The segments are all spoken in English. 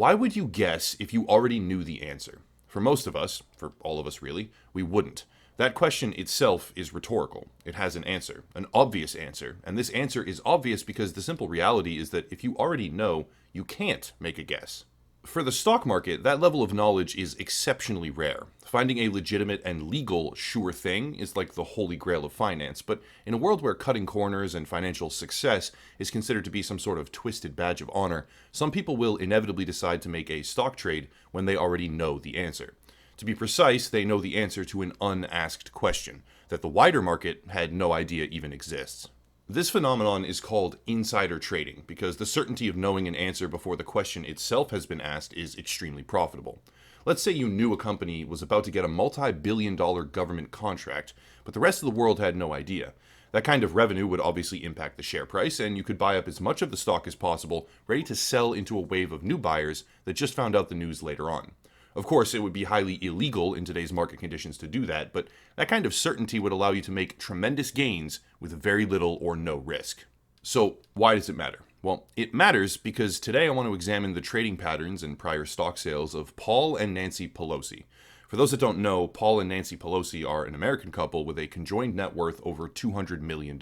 Why would you guess if you already knew the answer? For most of us, for all of us really, we wouldn't. That question itself is rhetorical. It has an answer, an obvious answer, and this answer is obvious because the simple reality is that if you already know, you can't make a guess. For the stock market, that level of knowledge is exceptionally rare. Finding a legitimate and legal sure thing is like the holy grail of finance, but in a world where cutting corners and financial success is considered to be some sort of twisted badge of honor, some people will inevitably decide to make a stock trade when they already know the answer. To be precise, they know the answer to an unasked question that the wider market had no idea even exists. This phenomenon is called insider trading because the certainty of knowing an answer before the question itself has been asked is extremely profitable. Let's say you knew a company was about to get a multi-billion-dollar government contract, but the rest of the world had no idea. That kind of revenue would obviously impact the share price, and you could buy up as much of the stock as possible, ready to sell into a wave of new buyers that just found out the news later on. Of course, it would be highly illegal in today's market conditions to do that, but that kind of certainty would allow you to make tremendous gains with very little or no risk. So, why does it matter? Well, it matters because today I want to examine the trading patterns and prior stock sales of Paul and Nancy Pelosi. For those that don't know, Paul and Nancy Pelosi are an American couple with a conjoined net worth over $200 million,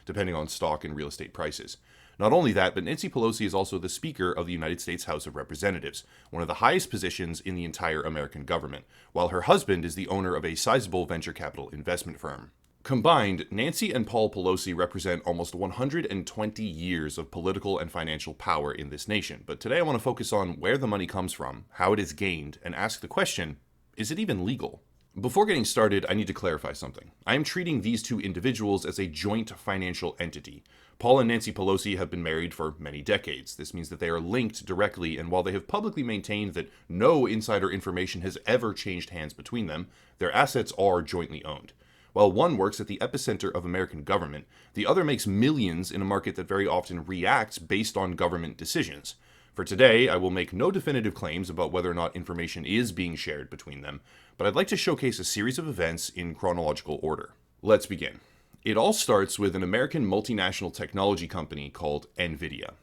depending on stock and real estate prices. Not only that, but Nancy Pelosi is also the Speaker of the United States House of Representatives, one of the highest positions in the entire American government, while her husband is the owner of a sizable venture capital investment firm. Combined, Nancy and Paul Pelosi represent almost 120 years of political and financial power in this nation, but today I want to focus on where the money comes from, how it is gained, and ask the question, is it even legal? Before getting started, I need to clarify something. I am treating these two individuals as a joint financial entity. Paul and Nancy Pelosi have been married for many decades. This means that they are linked directly, and while they have publicly maintained that no insider information has ever changed hands between them, their assets are jointly owned. While one works at the epicenter of American government, the other makes millions in a market that very often reacts based on government decisions. For today, I will make no definitive claims about whether or not information is being shared between them, but I'd like to showcase a series of events in chronological order. Let's begin. It all starts with an American multinational technology company called Nvidia.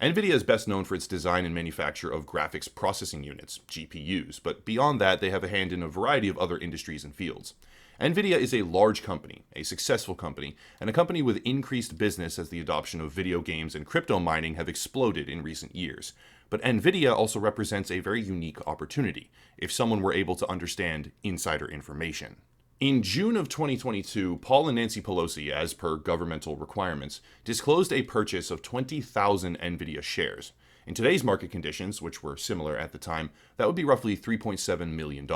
Nvidia is best known for its design and manufacture of graphics processing units, GPUs, but beyond that, they have a hand in a variety of other industries and fields. Nvidia is a large company, a successful company, and a company with increased business as the adoption of video games and crypto mining have exploded in recent years. But Nvidia also represents a very unique opportunity, if someone were able to understand insider information. In June of 2022, Paul and Nancy Pelosi, as per governmental requirements, disclosed a purchase of 20,000 Nvidia shares. In today's market conditions, which were similar at the time, that would be roughly $3.7 million.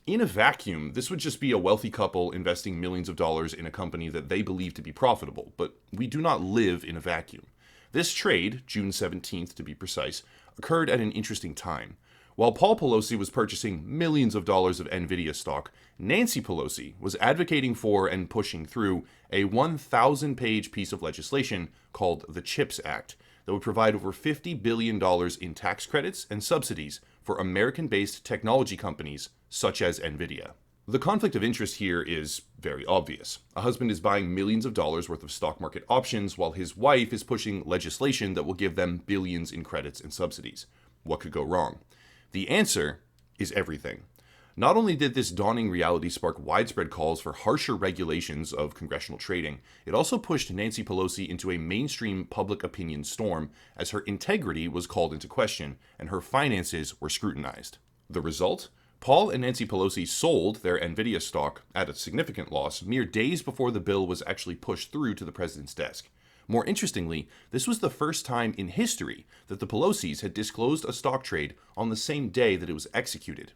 In a vacuum, this would just be a wealthy couple investing millions of dollars in a company that they believe to be profitable, but we do not live in a vacuum. This trade, June 17th to be precise, occurred at an interesting time. While Paul Pelosi was purchasing millions of dollars of Nvidia stock, Nancy Pelosi was advocating for and pushing through a 1,000-page piece of legislation called the CHIPS Act that would provide over $50 billion in tax credits and subsidies for American-based technology companies such as Nvidia. The conflict of interest here is very obvious. A husband is buying millions of dollars worth of stock market options while his wife is pushing legislation that will give them billions in credits and subsidies. What could go wrong? The answer is everything. Not only did this dawning reality spark widespread calls for harsher regulations of congressional trading, it also pushed Nancy Pelosi into a mainstream public opinion storm as her integrity was called into question and her finances were scrutinized. The result? Paul and Nancy Pelosi sold their Nvidia stock at a significant loss mere days before the bill was actually pushed through to the president's desk. More interestingly, this was the first time in history that the Pelosis had disclosed a stock trade on the same day that it was executed.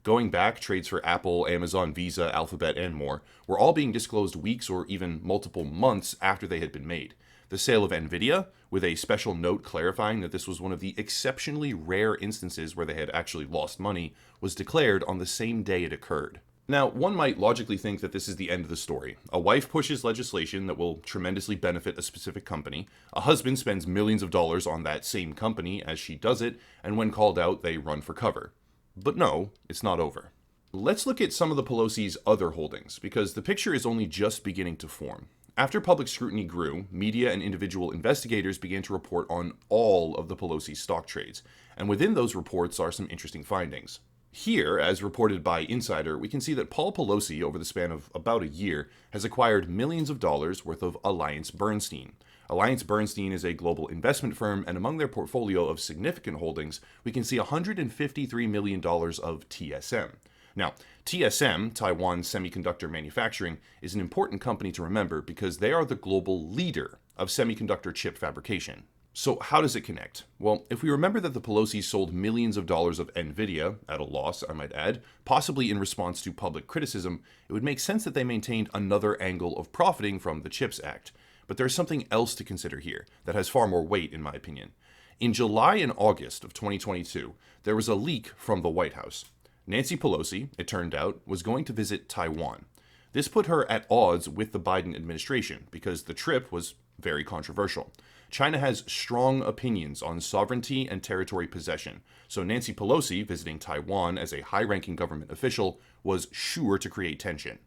Going back, trades for Apple, Amazon, Visa, Alphabet, and more were all being disclosed weeks or even multiple months after they had been made. The sale of Nvidia, with a special note clarifying that this was one of the exceptionally rare instances where they had actually lost money, was declared on the same day it occurred. Now, one might logically think that this is the end of the story. A wife pushes legislation that will tremendously benefit a specific company, a husband spends millions of dollars on that same company as she does it, and when called out, they run for cover. But no, it's not over. Let's look at some of the Pelosi's other holdings, because the picture is only just beginning to form. After public scrutiny grew, media and individual investigators began to report on all of the Pelosi stock trades, and within those reports are some interesting findings. Here, as reported by Insider, we can see that Paul Pelosi, over the span of about a year, has acquired millions of dollars worth of AllianceBernstein. AllianceBernstein is a global investment firm, and among their portfolio of significant holdings, we can see $153 million of TSM. Now, TSM, Taiwan Semiconductor Manufacturing, is an important company to remember because they are the global leader of semiconductor chip fabrication. So how does it connect? Well, if we remember that the Pelosi sold millions of dollars of Nvidia, at a loss I might add, possibly in response to public criticism, it would make sense that they maintained another angle of profiting from the CHIPS Act. But there's something else to consider here that has far more weight in my opinion. In July and August of 2022, there was a leak from the White House. Nancy Pelosi, it turned out, was going to visit Taiwan. This put her at odds with the Biden administration because the trip was very controversial. China has strong opinions on sovereignty and territory possession, so Nancy Pelosi visiting Taiwan as a high-ranking government official was sure to create tension.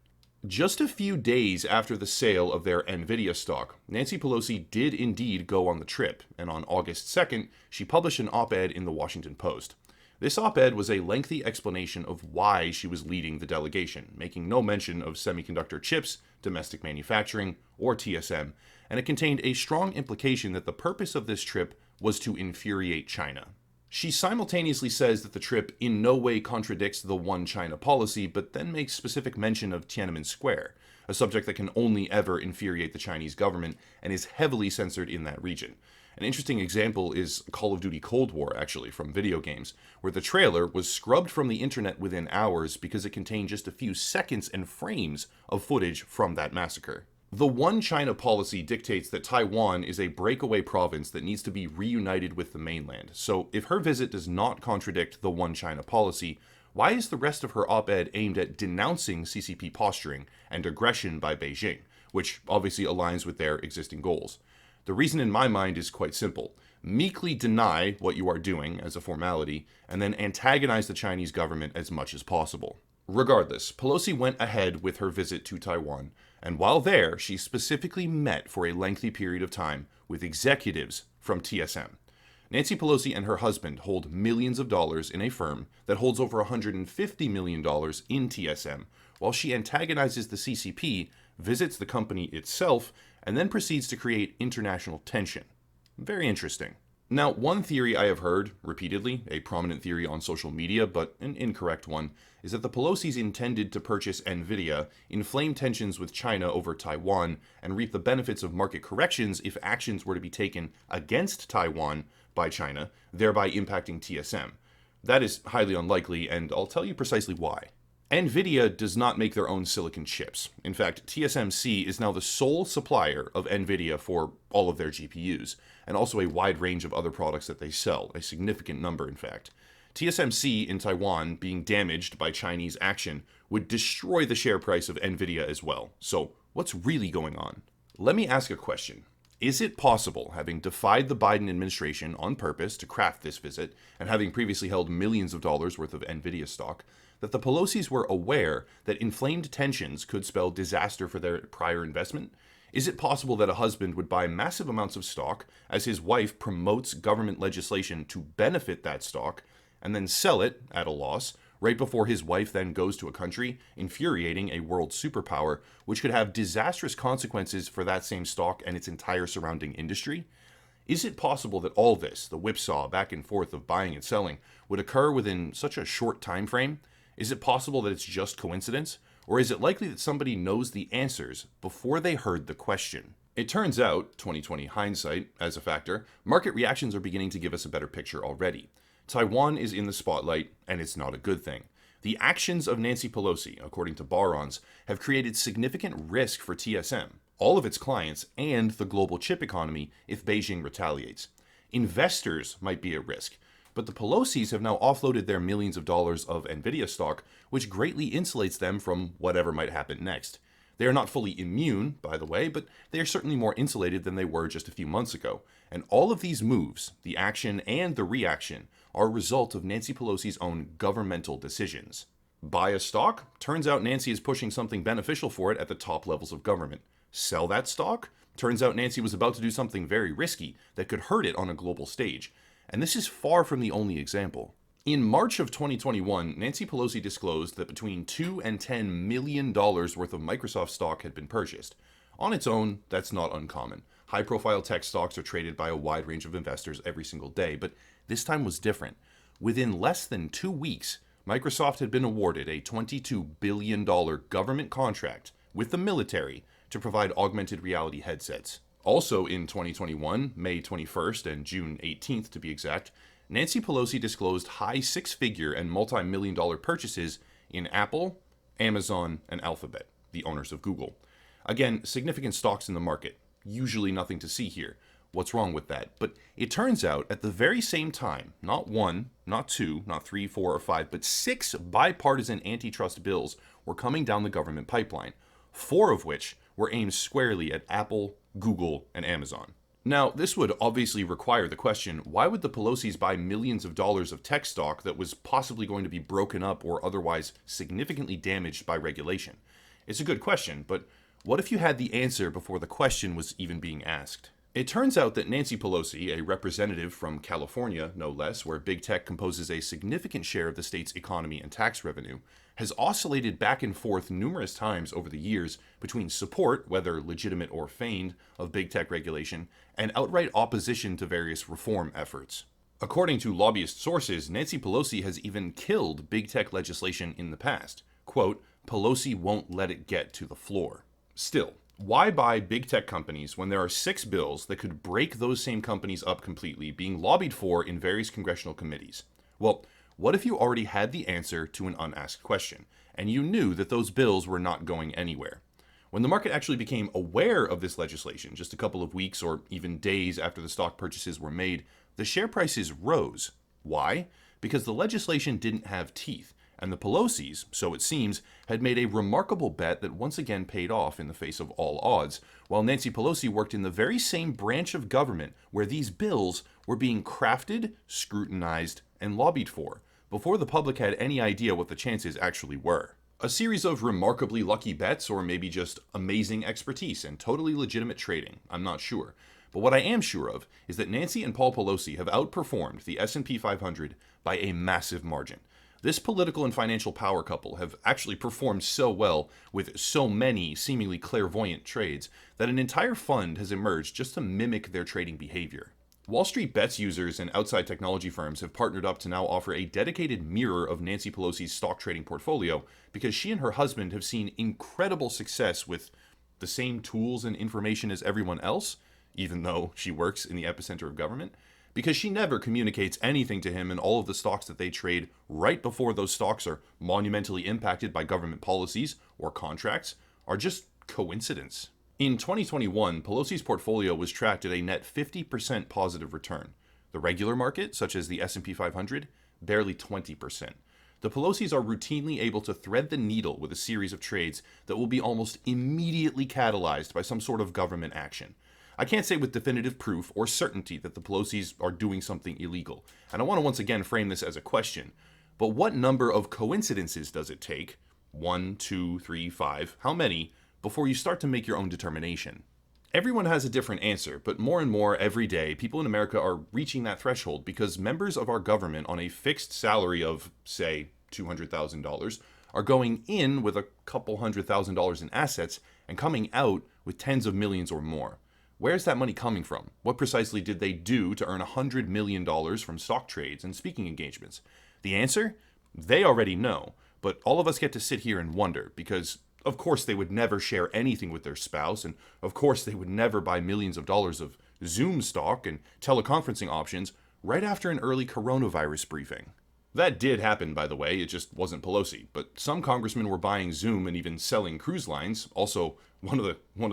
Just a few days after the sale of their Nvidia stock, Nancy Pelosi did indeed go on the trip, and on August 2nd, she published an op-ed in the Washington Post. This op-ed was a lengthy explanation of why she was leading the delegation, making no mention of semiconductor chips, domestic manufacturing, or TSM, and it contained a strong implication that the purpose of this trip was to infuriate China. She simultaneously says that the trip in no way contradicts the One China policy, but then makes specific mention of Tiananmen Square, a subject that can only ever infuriate the Chinese government and is heavily censored in that region. An interesting example is Call of Duty Cold War, actually, from video games, where the trailer was scrubbed from the internet within hours because it contained just a few seconds and frames of footage from that massacre. The One China policy dictates that Taiwan is a breakaway province that needs to be reunited with the mainland, so if her visit does not contradict the One China policy, why is the rest of her op-ed aimed at denouncing CCP posturing and aggression by Beijing, which obviously aligns with their existing goals? The reason in my mind is quite simple. Meekly deny what you are doing as a formality, and then antagonize the Chinese government as much as possible. Regardless, Pelosi went ahead with her visit to Taiwan, and while there, she specifically met for a lengthy period of time with executives from TSM. Nancy Pelosi and her husband hold millions of dollars in a firm that holds over $150 million in TSM, while she antagonizes the CCP, visits the company itself, and then proceeds to create international tension. Very interesting. Now, one theory I have heard repeatedly, a prominent theory on social media, but an incorrect one, is that the Pelosis intended to purchase Nvidia, inflame tensions with China over Taiwan, and reap the benefits of market corrections if actions were to be taken against Taiwan by China, thereby impacting TSM. That is highly unlikely, and I'll tell you precisely why. Nvidia does not make their own silicon chips. In fact, TSMC is now the sole supplier of Nvidia for all of their GPUs, and also a wide range of other products that they sell, a significant number in fact. TSMC in Taiwan being damaged by Chinese action would destroy the share price of Nvidia as well. So what's really going on? Let me ask a question. Is it possible, having defied the Biden administration on purpose to craft this visit, and having previously held millions of dollars worth of Nvidia stock, that the Pelosis were aware that inflamed tensions could spell disaster for their prior investment? Is it possible that a husband would buy massive amounts of stock as his wife promotes government legislation to benefit that stock, and then sell it at a loss right before his wife then goes to a country, infuriating a world superpower, which could have disastrous consequences for that same stock and its entire surrounding industry? Is it possible that all this, the whipsaw back and forth of buying and selling, would occur within such a short time frame? Is it possible that it's just coincidence? Or is it likely that somebody knows the answers before they heard the question? It turns out, 2020 hindsight as a factor, market reactions are beginning to give us a better picture already. Taiwan is in the spotlight, and it's not a good thing. The actions of Nancy Pelosi, according to Barron's, have created significant risk for TSM, all of its clients, and the global chip economy if Beijing retaliates. Investors might be at risk, but the Pelosis have now offloaded their millions of dollars of Nvidia stock, which greatly insulates them from whatever might happen next. They are not fully immune, by the way, but they are certainly more insulated than they were just a few months ago. And all of these moves, the action and the reaction, are a result of Nancy Pelosi's own governmental decisions. Buy a stock? Turns out Nancy is pushing something beneficial for it at the top levels of government. Sell that stock? Turns out Nancy was about to do something very risky that could hurt it on a global stage. And this is far from the only example. In March of 2021, Nancy Pelosi disclosed that between $2 and $10 million worth of Microsoft stock had been purchased. On its own, that's not uncommon. High-profile tech stocks are traded by a wide range of investors every single day, but this time was different. Within less than 2 weeks, Microsoft had been awarded a $22 billion government contract with the military to provide augmented reality headsets. Also in 2021, May 21st and June 18th to be exact, Nancy Pelosi disclosed high six-figure and multi-million-dollar purchases in Apple, Amazon, and Alphabet, the owners of Google. Again, significant stocks in the market. Usually nothing to see here. What's wrong with that? But it turns out at the very same time, not one, not two, not three, four, or five, but 6 bipartisan antitrust bills were coming down the government pipeline, 4 of which were aimed squarely at Apple, Google, and Amazon. Now, this would obviously require the question, why would the Pelosis buy millions of dollars of tech stock that was possibly going to be broken up or otherwise significantly damaged by regulation? It's a good question, but what if you had the answer before the question was even being asked? It turns out that Nancy Pelosi, a representative from California, no less, where big tech composes a significant share of the state's economy and tax revenue, has oscillated back and forth numerous times over the years between support, whether legitimate or feigned, of big tech regulation, and outright opposition to various reform efforts. According to lobbyist sources, Nancy Pelosi has even killed big tech legislation in the past. Quote, Pelosi won't let it get to the floor. Still, why buy big tech companies when there are 6 bills that could break those same companies up completely being lobbied for in various congressional committees? Well, what if you already had the answer to an unasked question, and you knew that those bills were not going anywhere? When the market actually became aware of this legislation, just a couple of weeks or even days after the stock purchases were made, the share prices rose. Why? Because the legislation didn't have teeth, and the Pelosis, so it seems, had made a remarkable bet that once again paid off in the face of all odds, while Nancy Pelosi worked in the very same branch of government where these bills were being crafted, scrutinized, and lobbied for, before the public had any idea what the chances actually were. A series of remarkably lucky bets, or maybe just amazing expertise and totally legitimate trading, I'm not sure. But what I am sure of is that Nancy and Paul Pelosi have outperformed the S&P 500 by a massive margin. This political and financial power couple have actually performed so well with so many seemingly clairvoyant trades that an entire fund has emerged just to mimic their trading behavior. Wall Street Bets users and outside technology firms have partnered up to now offer a dedicated mirror of Nancy Pelosi's stock trading portfolio because she and her husband have seen incredible success with the same tools and information as everyone else, even though she works in the epicenter of government, because she never communicates anything to him in all of the stocks that they trade right before those stocks are monumentally impacted by government policies or contracts are just coincidence. In 2021, Pelosi's portfolio was tracked at a net 50% positive return. The regular market, such as the S&P 500, barely 20%. The Pelosis are routinely able to thread the needle with a series of trades that will be almost immediately catalyzed by some sort of government action. I can't say with definitive proof or certainty that the Pelosis are doing something illegal, and I want to once again frame this as a question. But what number of coincidences does it take, 1, 2, 3, 5, how many, before you start to make your own determination? Everyone has a different answer, but more and more every day, people in America are reaching that threshold because members of our government on a fixed salary of, say, $200,000 are going in with a couple $100,000 in assets and coming out with tens of millions or more. Where's that money coming from? What precisely did they do to earn $100 million from stock trades and speaking engagements? The answer? They already know, but all of us get to sit here and wonder because, of course, they would never share anything with their spouse, and of course, they would never buy millions of dollars of Zoom stock and teleconferencing options right after an early coronavirus briefing. That did happen, by the way, it just wasn't Pelosi, but some congressmen were buying Zoom and even selling cruise lines. Also, one of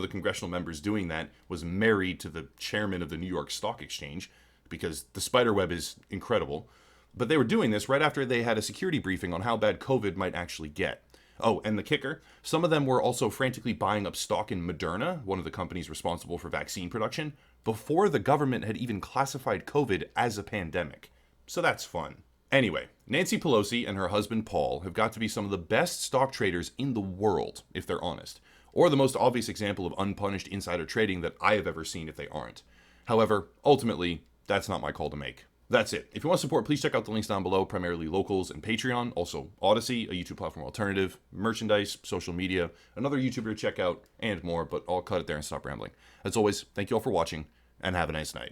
the congressional members doing that was married to the chairman of the New York Stock Exchange, because the spider web is incredible. But they were doing this right after they had a security briefing on how bad COVID might actually get. Oh, and the kicker, some of them were also frantically buying up stock in Moderna, one of the companies responsible for vaccine production, before the government had even classified COVID as a pandemic. So that's fun. Anyway, Nancy Pelosi and her husband Paul have got to be some of the best stock traders in the world, if they're honest. or the most obvious example of unpunished insider trading that I have ever seen if they aren't. However, ultimately, that's not my call to make. That's it. If you want to support, please check out the links down below, primarily Locals and Patreon, also Odyssey, a YouTube platform alternative, merchandise, social media, another YouTuber to check out, and more, but I'll cut it there and stop rambling. As always, thank you all for watching, and have a nice night.